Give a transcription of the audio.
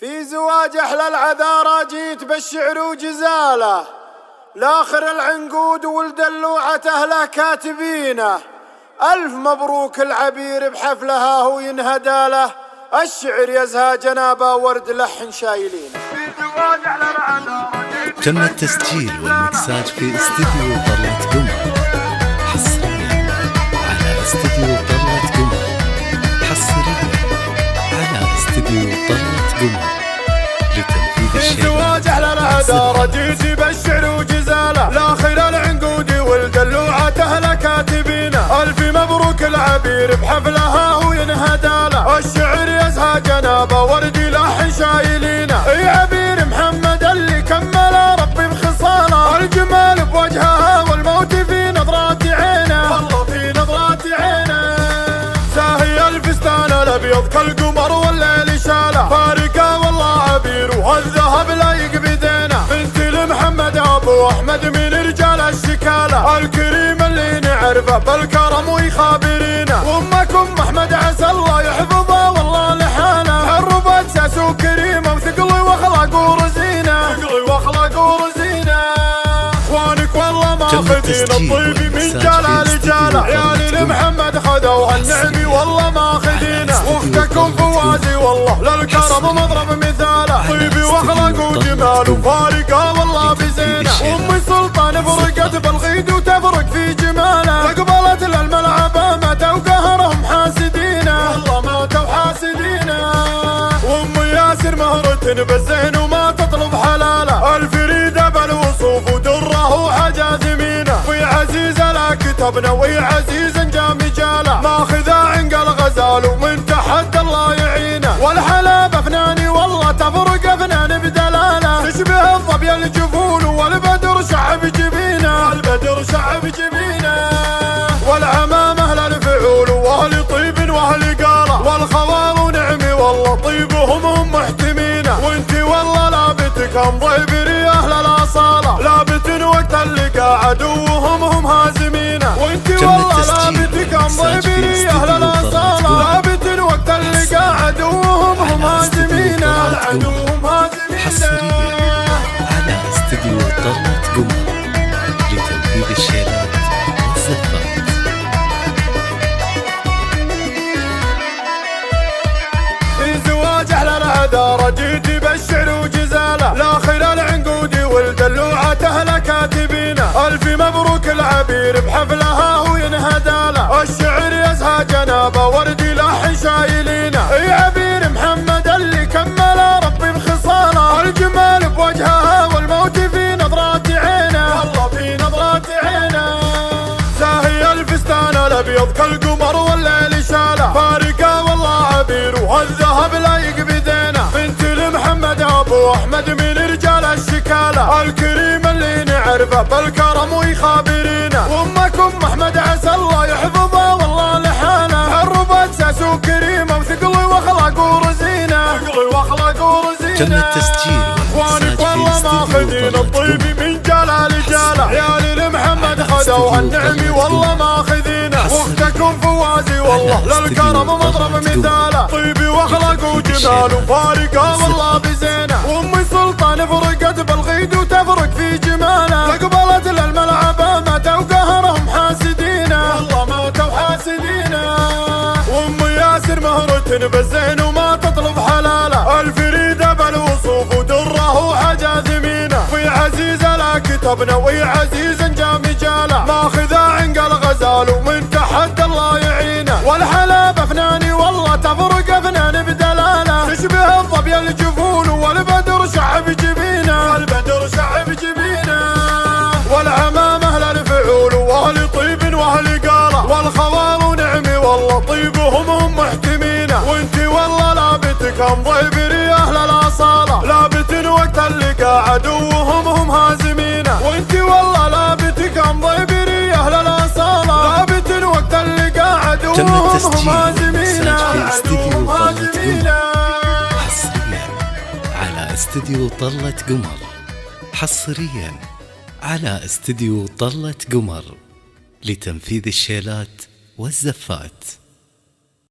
في زواج أحلى العذارى جيت بالشعر وجزاله، لاخر العنقود والدلوعة أهله كاتبينه. ألف مبروك العبير بحفلها هو ينهدى له، الشعر يزهى جنابه ورد لحن شايلينه. تم التسجيل والمكساج في استديو طلة قمر، حصريا على استديو طلة قمر، حصريا على استديو طلة قمر لتنفيذ الشيء. زواج أحلى العذارى جيت بالشعر وجزاله، لاخر العنقود والدلوعة أهله كاتبينه. ألف مبروك العبير بحفلها هو ينهدى له، الشعر يزهى جنابه ورد لحن شايلينه. اي عبير محمد اللي كمل ربي بخصاله، الجمال بوجهها والموت في نظرات عينه، والله في نظرات عينه. زاهي الفستان الابيض كالقمر والليل شاله، فارقه والله عبير وهالذهب لايق بدينه. بنت لمحمد ابو احمد من رجال الشكاله، الكريم اللي نعرفه بالكرم ويخابرينه. وامكم احمد عسى الله يحفظه والله لحاله، حربت ساس وكريمه وثقل واخلاق ورزينه، ثقل واخلاق ورزينه. وانك والله ماخذين الطيب من جلال جاله، عيالي لمحمد خذوها النعمي والله ماخذينه. واختكم فوازي والله للكرم مضرب مثاله، طيبي واخلاق وجمال وفارقه والله بزينه. وامي سلطان فرقت بالغيد وتفرق في جماله، اقبلت للملعب ماتوا وقهرهم حاسدينه، والله ماتوا حاسدينه. وام ياسر مهرة بالزين وما تطلب حلاله، الفريده بالوصوف ودره وحاجه ثمينه. ويا عزيزه لا كتبنا ويا عزيزا جا مجاله، ماخذه عنق الغزال ومن تحت الله يعينه. والحلاب افناني والله تفرق افنان بدلاله، تشبه الظبي الجفون والبدر شعب جبينه، البدر شعب جبينه. والعمام اهل الفعول واهل طيب واهل قاله، والخوال ونعمي والله طيبهم هم محتمينه. وانتي والله لابتك ضيبري اهل الاصاله، لابت وقت اللقاء عدوهم هم هازمينه. وانتي والله لابتك ضيبري اهل الاصاله، لابت وقت اللقاء عدوهم هم هازمينه، العدوهم هازمينه. حصريا على استديو طلة قمر لتنفيذ الشيلات والزفات. زواج أحلى العذارى جيت بالشعر وجزاله، لاخر العنقود والدلوعة أهله كاتبينه. ألف مبروك العبير بحفلها هو ينهدى له، الشعر يزهى جنابه ورد لحن شايلينه. اي عبير محمد اللي كمل ربي بخصاله، الجمال بوجهها والموت في نظرات عينه، والله في نظرات عينه. زاهي الفستان الابيض كالقمر والليل شاله، فارقه والله عبير وهالذهب لايق بدينه. بنت لمحمد ابو احمد من رجال الشكاله، الكريم اللي نعرفه بالكرم ويخابرينه. وامكم احمد عسى الله يحفظه والله لحاله، حربت ساس وكريمه وثقل واخلاق ورزينه، ثقل واخلاق ورزينه. تم التسجيل وانك والله ماخذين الطيب من جلال جاله، عيالي لمحمد خذوها النعمي والله ماخذينه. واختكم فوازي والله للكرم مضرب مثاله، طيبي واخلاق وجمال وفارقه والله بزينه. وامي سلطان فرقت بالغيد وتفرق في جماله، اقبلت للملعب ماتوا وقهرهم حاسدينه، والله ماتوا حاسدينه. وام ياسر مهرة بالزين وما تطلب حلاله، الفريده بالوصوف ودره وحاجه ثمينه. ويا عزيزه لا كتبنا ويا عزيزا جا مجاله، ماخذه عنق الغزال ومن تحت الله يعينه. والحلاب افناني والله تفرق افنان بدلاله، تشبه الظبي الجفون والبدر شعب جبينه، البدر شعب جبينه. والعمام اهل الفعول واهل طيب واهل قاله، والخوال ونعمي والله طيبهم هم محتمينه. وانتي والله لابتك ضيبري اهل الاصاله، لابت وقت اللقاء عدوهم هم هازمينه. وانتي والله لابتك ضيبري اهل الاصاله، لابت وقت اللقاء عدوهم هم هازمينه، العدوهم هازمينه. حصريا على استديو طلة قمر، حصريا على استديو طلة قمر لتنفيذ الشيلات والزفات.